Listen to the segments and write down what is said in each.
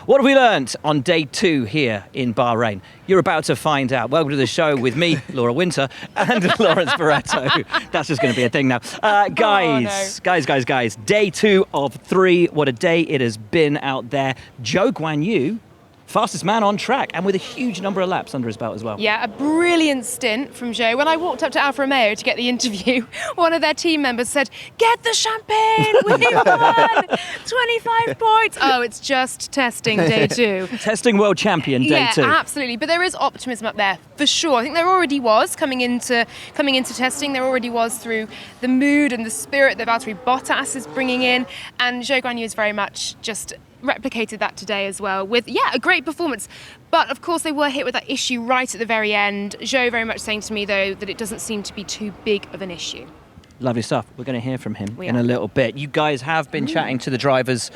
What have we learnt on day 2 here in Bahrain? You're about to find out. Welcome to the show with me, Laura Winter, and Lawrence Barretto. That's just going to be a thing now. Guys, day 2 of 3. What a day it has been out there. Zhou, fastest man on track, and with a huge number of laps under his belt as well. Yeah, a brilliant stint from Zhou. When I walked up to Alfa Romeo to get the interview, one of their team members said, "Get the champagne, we won! 25 points!" Oh, it's just testing day 2. Testing world champion day 2. Yeah, absolutely. But there is optimism up there, for sure. I think there already was coming into testing. There already was through the mood and the spirit that Valtteri Bottas is bringing in. And Zhou Guanyu is very much just replicated that today as well with, a great performance. But of course they were hit with that issue right at the very end. Zhou very much saying to me though that it doesn't seem to be too big of an issue. Lovely stuff. We're going to hear from him in a little bit. You guys have been chatting to the drivers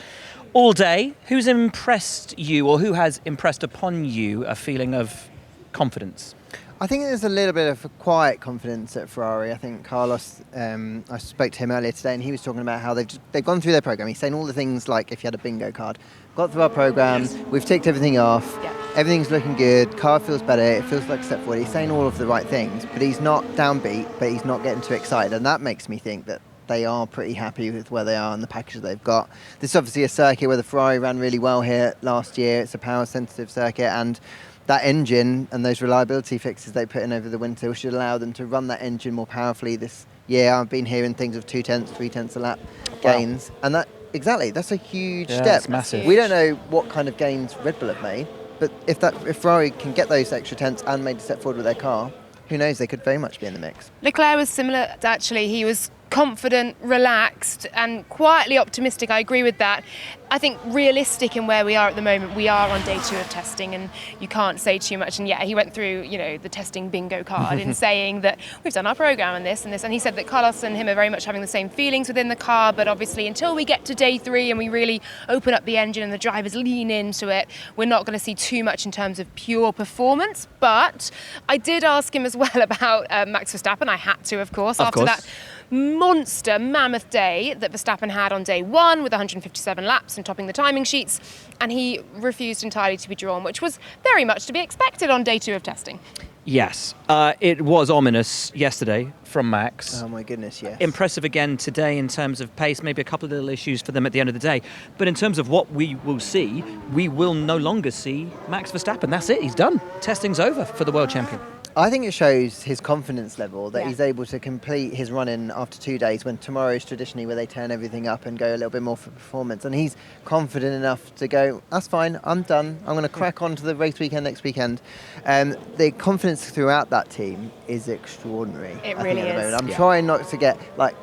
all day. Who's impressed you, or who has impressed upon you a feeling of confidence? I think there's a little bit of a quiet confidence at Ferrari. I think Carlos, I spoke to him earlier today and he was talking about how they've gone through their programme. He's saying all the things like if you had a bingo card. Got through our programme, we've ticked everything off, everything's looking good, car feels better, it feels like a step forward. He's saying all of the right things, but he's not downbeat, but he's not getting too excited. And that makes me think that they are pretty happy with where they are and the package that they've got. This is obviously a circuit where the Ferrari ran really well here last year. It's a power-sensitive circuit, and that engine and those reliability fixes they put in over the winter should allow them to run that engine more powerfully this year. I've been hearing things of 2/10, 3/10 a lap gains, and that's a huge step. That's massive. We don't know what kind of gains Red Bull have made, but if Ferrari can get those extra tenths and made a step forward with their car, who knows, they could very much be in the mix. Leclerc was similar, actually. He was confident, relaxed and quietly optimistic. I agree with that. I think realistic in where we are at the moment. We are on day 2 of testing and you can't say too much. And he went through, the testing bingo card in saying that we've done our programme and this and this. And he said that Carlos and him are very much having the same feelings within the car, but obviously until we get to day 3 and we really open up the engine and the drivers lean into it, we're not going to see too much in terms of pure performance. But I did ask him as well about Max Verstappen. I had to, of course, after that monster mammoth day that Verstappen had on day 1 with 157 laps and topping the timing sheets, and he refused entirely to be drawn, which was very much to be expected on day 2 of testing. Yes, it was ominous yesterday from Max. Oh my goodness, yes. Impressive again today in terms of pace, maybe a couple of little issues for them at the end of the day. But in terms of what we will see, we will no longer see Max Verstappen. That's it, he's done. Testing's over for the world champion. I think it shows his confidence level that he's able to complete his run-in after 2 days, when tomorrow is traditionally where they turn everything up and go a little bit more for performance. And he's confident enough to go, that's fine, I'm done. I'm going to crack on to the race weekend next weekend. The confidence throughout that team is extraordinary. It really is. I'm trying not to get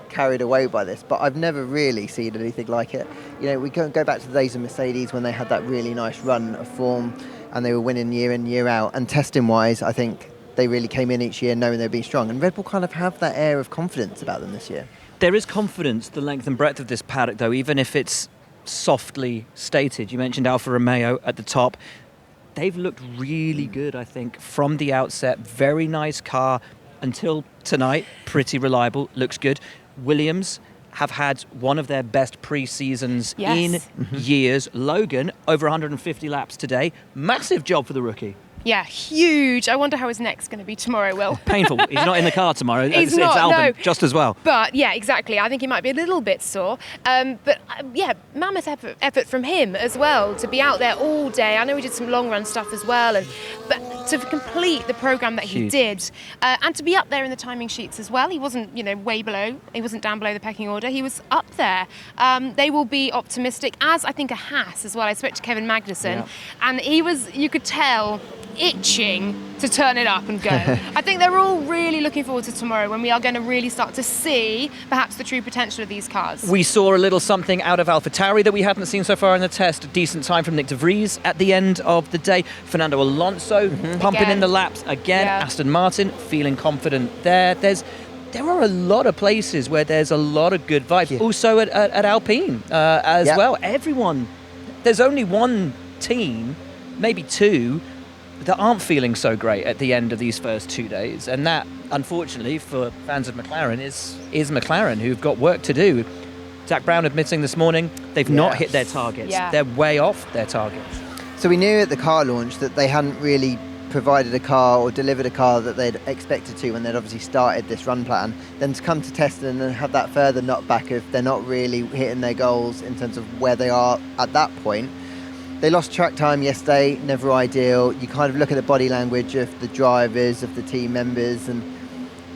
carried away by this, but I've never really seen anything like it. We go back to the days of Mercedes when they had that really nice run of form and they were winning year in, year out. And testing-wise, I think they really came in each year knowing they'd be strong. And Red Bull kind of have that air of confidence about them this year. There is confidence, the length and breadth of this paddock, though, even if it's softly stated. You mentioned Alfa Romeo at the top. They've looked really good, I think, from the outset. Very nice car until tonight. Pretty reliable, looks good. Williams have had one of their best pre-seasons in years. Logan, over 150 laps today. Massive job for the rookie. Yeah, huge. I wonder how his neck's going to be tomorrow, Will. Painful. He's not in the car tomorrow. It's Albon, just as well. But, yeah, exactly. I think he might be a little bit sore. Mammoth effort from him as well, to be out there all day. I know he did some long-run stuff as well, but to complete the programme that he did, and to be up there in the timing sheets as well. He wasn't, way below. He wasn't down below the pecking order. He was up there. They will be optimistic, as I think a Haas as well. I spoke to Kevin Magnussen, and you could tell, itching to turn it up and go. I think they're all really looking forward to tomorrow, when we are going to really start to see perhaps the true potential of these cars. We saw a little something out of AlphaTauri that we hadn't seen so far in the test. A decent time from Nick de Vries at the end of the day. Fernando Alonso pumping in the laps again. Aston Martin feeling confident there. There are a lot of places where there's a lot of good vibes. Also at Alpine as well. Everyone. There's only one team, maybe 2, that aren't feeling so great at the end of these first 2 days. And that, unfortunately, for fans of McLaren, is McLaren, who've got work to do. Zach Brown admitting this morning they've not hit their targets. They're way off their targets. So we knew at the car launch that they hadn't really provided a car or delivered a car that they'd expected to when they'd obviously started this run plan. Then to come to testing and have that further knockback if they're not really hitting their goals in terms of where they are at that point. They lost track time yesterday, never ideal. You kind of look at the body language of the drivers, of the team members, and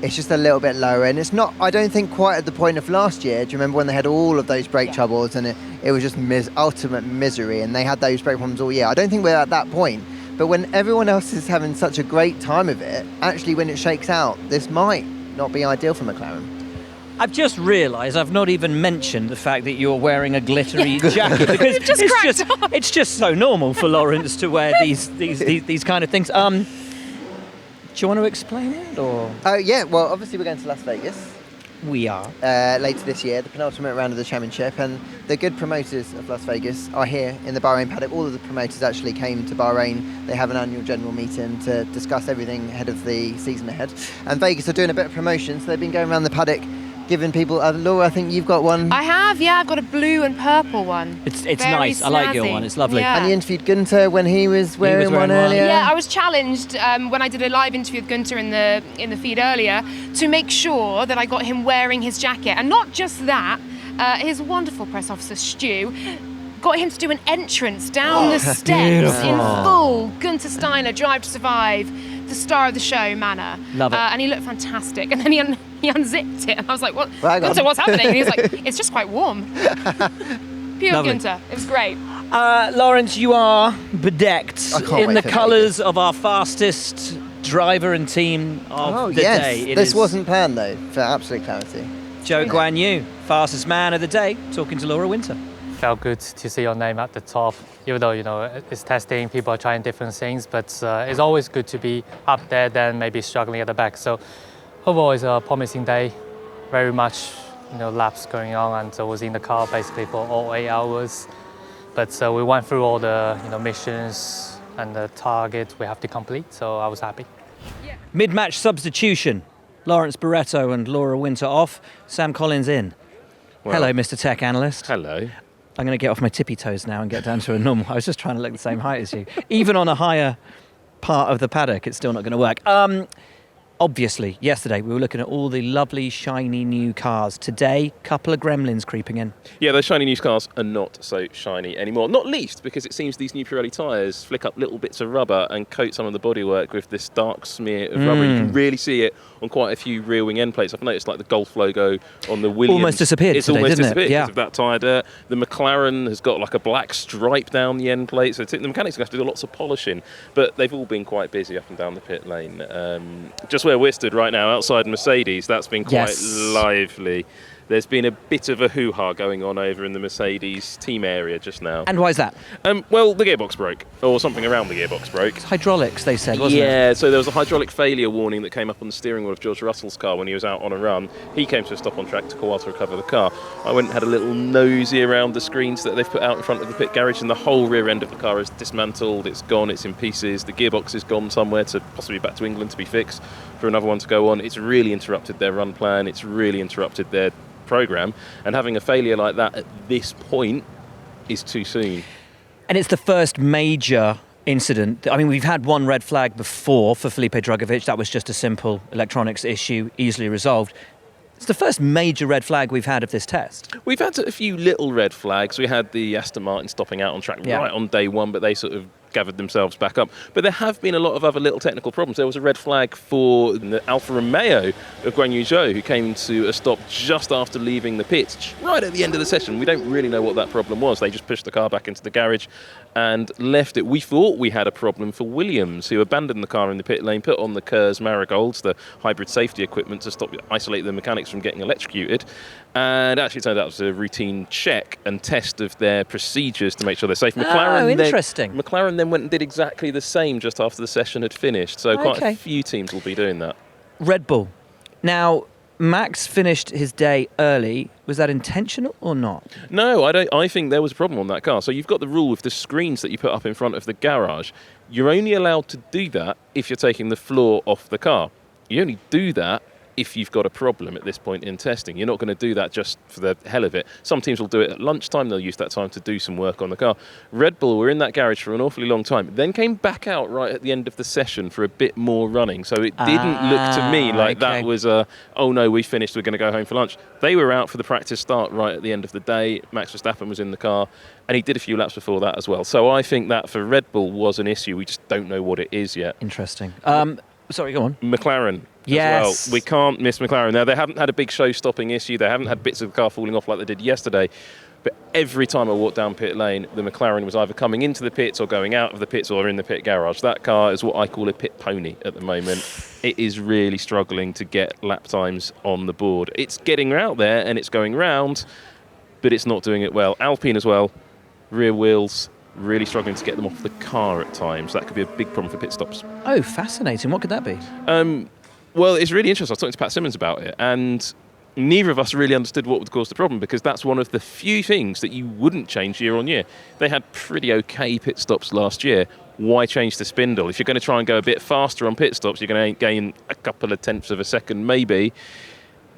it's just a little bit lower. And it's not, I don't think, quite at the point of last year. Do you remember when they had all of those brake troubles and it was just ultimate misery, and they had those brake problems all year? I don't think we're at that point. But when everyone else is having such a great time of it, actually when it shakes out, this might not be ideal for McLaren. I've just realised I've not even mentioned the fact that you're wearing a glittery jacket, because it's just so normal for Lawrence to wear these kind of things. Do you want to explain it, or? Yeah, well, obviously we're going to Las Vegas. We are. Later this year, the penultimate round of the championship, and the good promoters of Las Vegas are here in the Bahrain paddock. All of the promoters actually came to Bahrain. They have an annual general meeting to discuss everything ahead of the season ahead. And Vegas are doing a bit of promotion, so they've been going around the paddock giving people. Laura, I think you've got one. I have, yeah. I've got a blue and purple one. It's Very nice. snazzy. I like your one. It's lovely. Yeah. And you interviewed Gunter when he was wearing one earlier. Yeah, I was challenged when I did a live interview with Gunter in the feed earlier to make sure that I got him wearing his jacket. And not just that, his wonderful press officer, Stu, got him to do an entrance down the steps in full Gunter Steiner Drive to Survive, the star of the show manner. Love it. And he looked fantastic. And then he unzipped it, and I was like, "What? Gunter, Hang what's happening?" And he was like, "It's just quite warm." Pure Lovely. Gunter. It was great. Lawrence, you are bedecked I can't in wait the for colours of our fastest driver and team of the day. This wasn't planned though, for absolute clarity. Zhou Guan Yu, fastest man of the day, talking to Laura Winter. Felt good to see your name at the top, even though, it's testing, people are trying different things, but it's always good to be up there than maybe struggling at the back. So overall, it's a promising day, very much, laps going on, and I was in the car basically for all 8 hours. But we went through all the, missions and the target we have to complete, so I was happy. Mid-match substitution. Lawrence Barretto and Laura Winter off, Sam Collins in. Well, hello, Mr. Tech Analyst. Hello. I'm going to get off my tippy toes now and get down to a normal. I was just trying to look the same height as you. Even on a higher part of the paddock, it's still not going to work. Obviously, yesterday we were looking at all the lovely, shiny new cars. Today, couple of gremlins creeping in. Yeah, those shiny new cars are not so shiny anymore. Not least because it seems these new Pirelli tyres flick up little bits of rubber and coat some of the bodywork with this dark smear of rubber. You can really see it on quite a few rear wing end plates. I've noticed like the Golf logo on the Williams. Almost disappeared It's today, almost didn't it? disappeared Yeah. because of that tyre dirt. The McLaren has got like a black stripe down the end plate. So the mechanics are going to have to do lots of polishing. But they've all been quite busy up and down the pit lane. Just where we're stood right now, outside Mercedes, that's been quite lively. There's been a bit of a hoo-ha going on over in the Mercedes team area just now. And why is that? Well, the gearbox broke, or something around the gearbox broke. Hydraulics, they said, wasn't it? Yeah, so there was a hydraulic failure warning that came up on the steering wheel of George Russell's car when he was out on a run. He came to a stop on track, took a while to recover the car. I went and had a little nosy around the screens that they've put out in front of the pit garage, and the whole rear end of the car is dismantled, it's gone, it's in pieces. The gearbox is gone somewhere, to possibly back to England to be fixed for another one to go on. It's really interrupted their run plan, it's really interrupted their programme, and having a failure like that at this point is too soon. And it's the first major incident. I mean, we've had one red flag before for Felipe Drugovich. That was just a simple electronics issue, easily resolved. It's the first major red flag we've had of this test. We've had a few little red flags. We had the Aston Martin stopping out on track right on day one, but they sort of gathered themselves back up. But there have been a lot of other little technical problems. There was a red flag for the Alfa Romeo of Guan Yu Zhou, who came to a stop just after leaving the pits, right at the end of the session. We don't really know what that problem was. They just pushed the car back into the garage and left it. We thought we had a problem for Williams, who abandoned the car in the pit lane, put on the Kerrs Marigolds, the hybrid safety equipment to isolate the mechanics from getting electrocuted. And actually it turned out it was a routine check and test of their procedures to make sure they're safe. Interesting. McLaren then went and did exactly the same just after the session had finished. So quite a few teams will be doing that. Red Bull. Now, Max finished his day early. Was that intentional or not? No, I don't. I think there was a problem on that car. So you've got the rule with the screens that you put up in front of the garage. You're only allowed to do that if you're taking the floor off the car. You only do that if you've got a problem at this point in testing. You're not going to do that just for the hell of it. Some teams will do it at lunchtime. They'll use that time to do some work on the car. Red Bull were in that garage for an awfully long time, then came back out right at the end of the session for a bit more running. So it didn't look to me like that was oh no, we finished, we're going to go home for lunch. They were out for the practice start right at the end of the day. Max Verstappen was in the car, and he did a few laps before that as well. So I think that for Red Bull was an issue. We just don't know what it is yet. Interesting. Sorry, go on. McLaren. Yes. As well. We can't miss McLaren. Now, they haven't had a big show-stopping issue. They haven't had bits of the car falling off like they did yesterday. But every time I walked down pit lane, the McLaren was either coming into the pits or going out of the pits or in the pit garage. That car is what I call a pit pony at the moment. It is really struggling to get lap times on the board. It's getting out there and it's going round, but it's not doing it well. Alpine as well, rear wheels, really struggling to get them off the car at times. That could be a big problem for pit stops. Oh, fascinating. What could that be? Well, it's really interesting. I was talking to Pat Simmons about it, and neither of us really understood what would cause the problem, because that's one of the few things that you wouldn't change year on year. They had pretty okay pit stops last year. Why change the spindle? If you're going to try and go a bit faster on pit stops, you're going to gain a couple of tenths of a second maybe.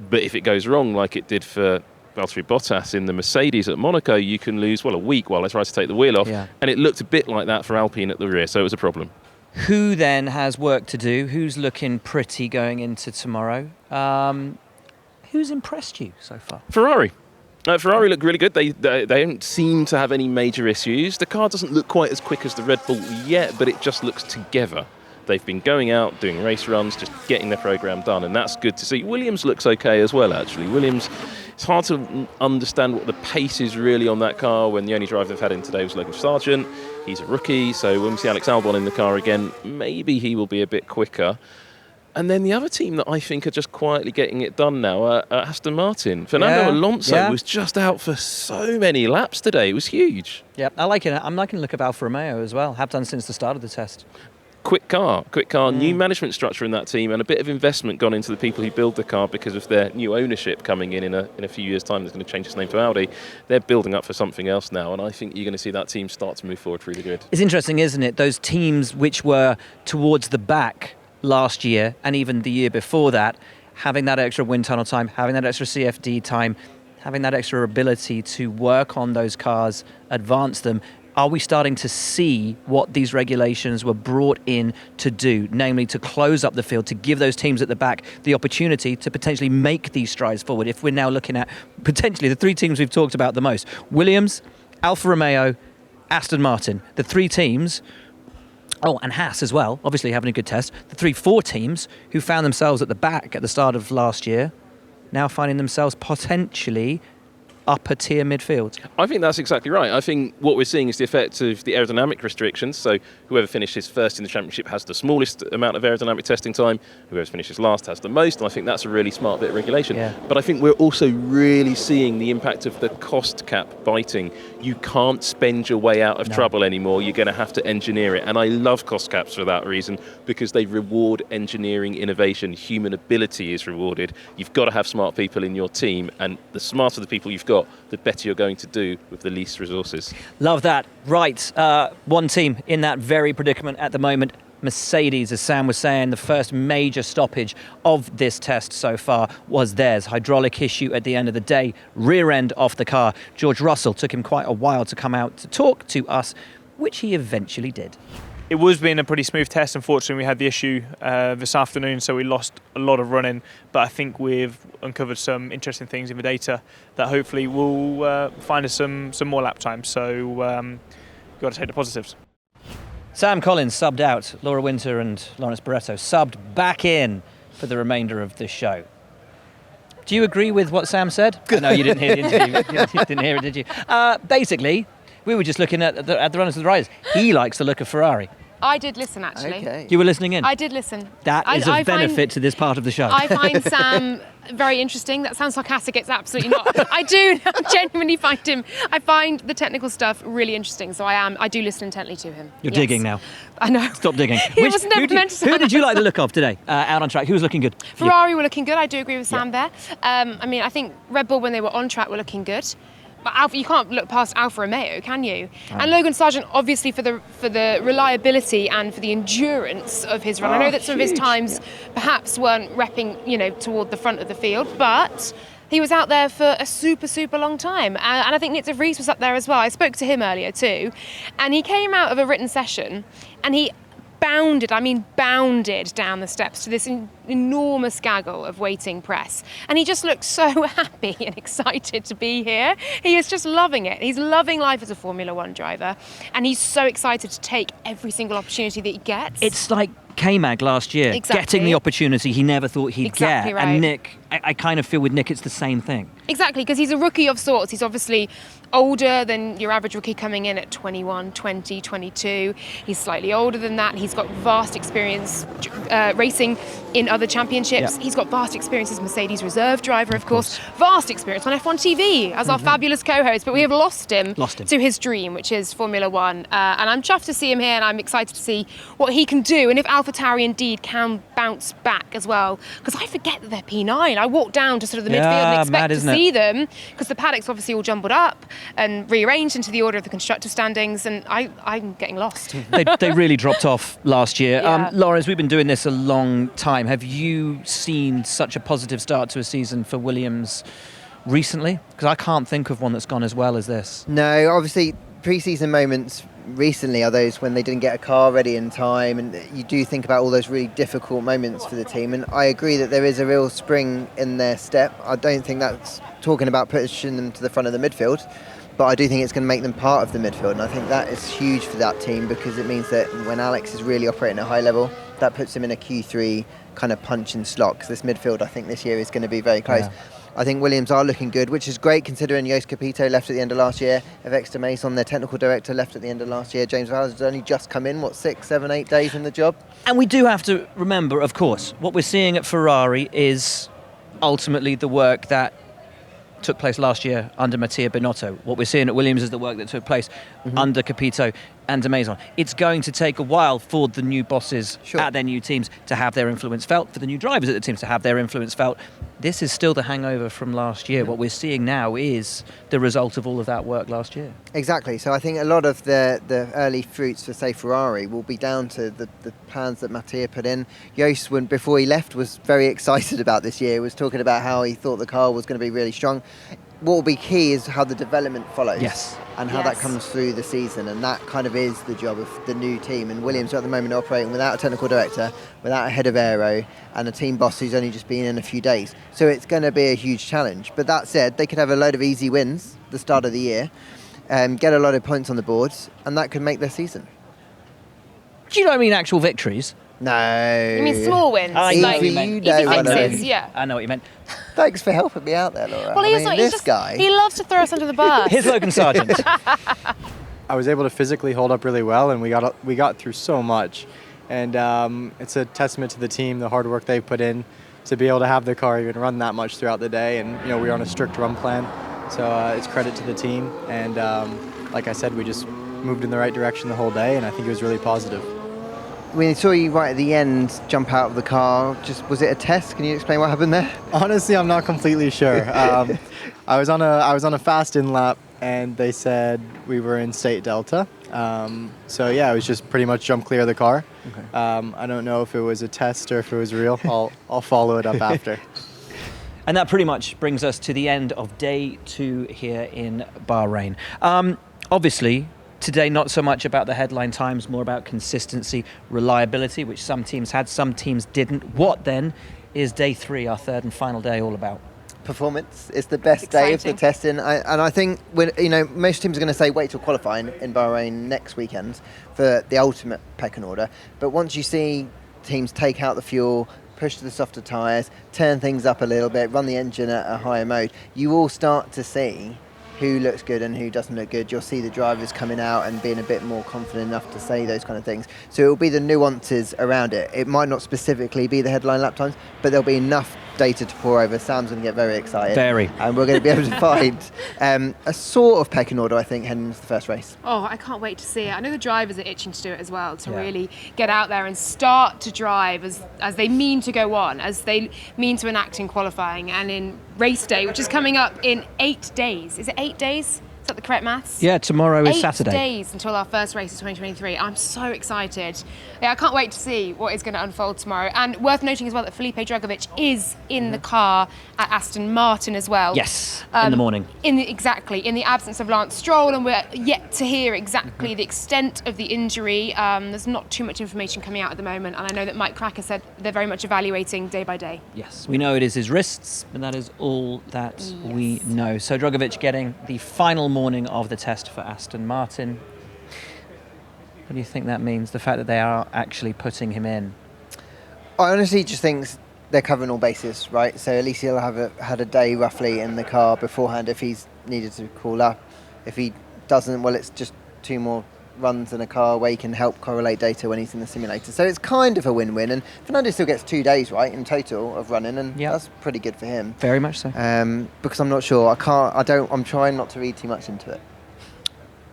But if it goes wrong, like it did for Valtteri Bottas in the Mercedes at Monaco, you can lose, a week while they try to take the wheel off. Yeah. And it looked a bit like that for Alpine at the rear, so it was a problem. Who then has work to do? Who's looking pretty going into tomorrow? Who's impressed you so far? Ferrari. Ferrari look really good. They don't seem to have any major issues. The car doesn't look quite as quick as the Red Bull yet, but it just looks together. They've been going out, doing race runs, just getting their programme done, and that's good to see. Williams looks okay as well, actually. Williams, it's hard to understand what the pace is really on that car when the only driver they've had in today was Logan Sargent. He's a rookie, so when we see Alex Albon in the car again, maybe he will be a bit quicker. And then the other team that I think are just quietly getting it done now are Aston Martin. Fernando Alonso was just out for so many laps today. It was huge. Yeah, I like it. I'm liking the look of Alfa Romeo as well. Have done since the start of the test. Quick car, new management structure in that team, and a bit of investment gone into the people who build the car because of their new ownership coming in a few years' time. That's going to change its name to Audi. They're building up for something else now, and I think you're going to see that team start to move forward really good. It's interesting, isn't it? Those teams which were towards the back last year and even the year before that, having that extra wind tunnel time, having that extra CFD time, having that extra ability to work on those cars, advance them. Are we starting to see what these regulations were brought in to do, namely to close up the field, to give those teams at the back the opportunity to potentially make these strides forward? If we're now looking at potentially the three teams we've talked about the most, Williams, Alfa Romeo, Aston Martin, the three teams, and Haas as well, obviously having a good test, the 4 teams who found themselves at the back at the start of last year, now finding themselves potentially upper tier midfield. I think that's exactly right. I think what we're seeing is the effect of the aerodynamic restrictions. So whoever finishes first in the championship has the smallest amount of aerodynamic testing time. Whoever finishes last has the most. And I think that's a really smart bit of regulation. Yeah. But I think we're also really seeing the impact of the cost cap biting. You can't spend your way out of trouble anymore. You're going to have to engineer it. And I love cost caps for that reason, because they reward engineering innovation. Human ability is rewarded. You've got to have smart people in your team, and the smarter the people you've got, the better you're going to do with the least resources. Love that. Right, one team in that very predicament at the moment, Mercedes, as Sam was saying, the first major stoppage of this test so far was theirs. Hydraulic issue at the end of the day, rear end off the car. George Russell took him quite a while to come out to talk to us, which he eventually did. It was being a pretty smooth test. Unfortunately, we had the issue this afternoon, so we lost a lot of running. But I think we've uncovered some interesting things in the data that hopefully will find us some more lap time. So we've got to take the positives. Sam Collins subbed out. Laura Winter and Lawrence Barretto subbed back in for the remainder of the show. Do you agree with what Sam said? I know you didn't hear the interview. You didn't hear it, did you? Basically, we were just looking at the runners and the riders. He likes the look of Ferrari. I did listen, actually. Okay. You were listening in? I did listen. That is of benefit to this part of the show. I find Sam very interesting. That sounds sarcastic. It's absolutely not. I do genuinely find him. I find the technical stuff really interesting. So I do listen intently to him. You're digging now. I know. Stop digging. He was never meant to sound Who did you like that. the look of today out on track? Who was looking good? Ferrari were looking good. I do agree with Sam there. I think Red Bull, when they were on track, were looking good. You can't look past Alfa Romeo, can you? And Logan Sargent, obviously, for the reliability and for the endurance of his run. I know that some of his times perhaps weren't repping, toward the front of the field, but he was out there for a super, super long time. And I think Nick de Vries was up there as well. I spoke to him earlier too. And he came out of a written session and he bounded down the steps to this enormous gaggle of waiting press. And he just looked so happy and excited to be here. He is just loving it. He's loving life as a Formula One driver. And he's so excited to take every single opportunity that he gets. It's like K-Mag last year, getting the opportunity he never thought he'd get. Right. And Nick, I kind of feel with Nick it's the same thing. Exactly, because he's a rookie of sorts. He's obviously older than your average rookie coming in at 21, 20, 22. He's slightly older than that. He's got vast experience racing in other championships. He's got vast experience as Mercedes reserve driver, of course. Vast experience on F1 TV as our fabulous co-host. But we have lost him to his dream, which is Formula One. And I'm chuffed to see him here, and I'm excited to see what he can do. And if AlphaTauri indeed can bounce back as well, because I forget that they're P9. I walked down to sort of the midfield and expect to see them, because the paddock's obviously all jumbled up and rearranged into the order of the constructor standings, and I'm getting lost. They really dropped off last year. Lawrence, we've been doing this a long time. Have you seen such a positive start to a season for Williams recently? Because I can't think of one that's gone as well as this. No, obviously pre-season moments recently are those when they didn't get a car ready in time, and you do think about all those really difficult moments for the team. And I agree that there is a real spring in their step. I don't think that's talking about pushing them to the front of the midfield, but I do think it's going to make them part of the midfield, and I think that is huge for that team, because it means that when Alex is really operating at a high level, that puts him in a Q3 kind of punch and slot, because this midfield I think this year is going to be very close. I think Williams are looking good, which is great considering Jost Capito left at the end of last year, Yves de Maison, their technical director, left at the end of last year. James Vowles has only just come in, 6, 7, 8 days in the job. And we do have to remember, of course, what we're seeing at Ferrari is ultimately the work that took place last year under Mattia Binotto. What we're seeing at Williams is the work that took place under Capito and de Maison. It's going to take a while for the new bosses at their new teams to have their influence felt, for the new drivers at the teams to have their influence felt. This is still the hangover from last year. What we're seeing now is the result of all of that work last year. Exactly. So I think a lot of the early fruits for, say, Ferrari will be down to the plans that Mattia put in. Jost, before he left, was very excited about this year, was talking about how he thought the car was going to be really strong. What will be key is how the development follows and how that comes through the season, and that kind of is the job of the new team. And Williams at the moment are operating without a technical director, without a head of aero, and a team boss who's only just been in a few days. So it's going to be a huge challenge. But that said, they could have a load of easy wins at the start of the year, get a lot of points on the boards, and that could make their season. Do you know what I mean, actual victories? No. You mean small wins? I know what you meant. Easy fixes, I know what you meant. Thanks for helping me out there, Laura. Well, this guy. He loves to throw us under the bus. Here's Logan Sargent. I was able to physically hold up really well, and we got through so much. And it's a testament to the team, the hard work they put in to be able to have the car even run that much throughout the day. And we were on a strict run plan, so it's credit to the team. And like I said, we just moved in the right direction the whole day, and I think it was really positive. We saw you right at the end jump out of the car. Was it a test? Can you explain what happened there? Honestly, I'm not completely sure. I was on a fast in lap, and they said we were in state delta. So yeah, it was just pretty much jump clear of the car. Okay. I don't know if it was a test or if it was real. I'll follow it up after. And that pretty much brings us to the end of day 2 here in Bahrain. Obviously, today, not so much about the headline times, more about consistency, reliability, which some teams had, some teams didn't. What then is day 3, our third and final day, all about? Performance. It's the best day of the testing. And I think most teams are going to say wait till qualifying in Bahrain next weekend for the ultimate pecking order. But once you see teams take out the fuel, push to the softer tyres, turn things up a little bit, run the engine at a higher mode, you will start to see who looks good and who doesn't look good. You'll see the drivers coming out and being a bit more confident enough to say those kind of things. So it will be the nuances around it. It might not specifically be the headline lap times, but there'll be enough data to pour over, Sam's going to get very excited. Very. And we're going to be able to find a sort of pecking order, I think, heading into the first race. Oh, I can't wait to see it. I know the drivers are itching to do it as well, to Yeah. really get out there and start to drive as they mean to go on, as they mean to enact in qualifying and in race day, which is coming up in 8 days. Is it 8 days? Is that the correct maths? Yeah, tomorrow is 8 Saturday. days until our first race of 2023. I'm so excited. Yeah, I can't wait to see what is going to unfold tomorrow. And worth noting as well that Felipe Drugovich is in the car at Aston Martin as well. Yes, in the morning. Exactly, in the absence of Lance Stroll, and we're yet to hear exactly the extent of the injury. There's not too much information coming out at the moment, and I know that Mike Cracker said they're very much evaluating day by day. Yes, we know it is his wrists, but that is all that we know. So Drugovich getting the final morning of the test for Aston Martin. What do you think that means, the fact that they are actually putting him in? I honestly just think they're covering all bases, right? So at least he'll have had a day roughly in the car beforehand if he's needed to call up. If he doesn't, well, it's just 2 more runs in a car where he can help correlate data when he's in the simulator. So it's kind of a win-win. And Fernando still gets 2 days, right, in total of running, and that's pretty good for him. Very much so. Because I'm not sure. I'm trying not to read too much into it.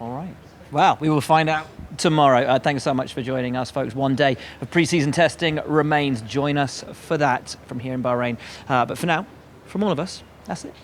All right. Well, we will find out tomorrow. Thanks so much for joining us, folks. 1 day of pre-season testing remains. Join us for that from here in Bahrain. But for now, from all of us, that's it.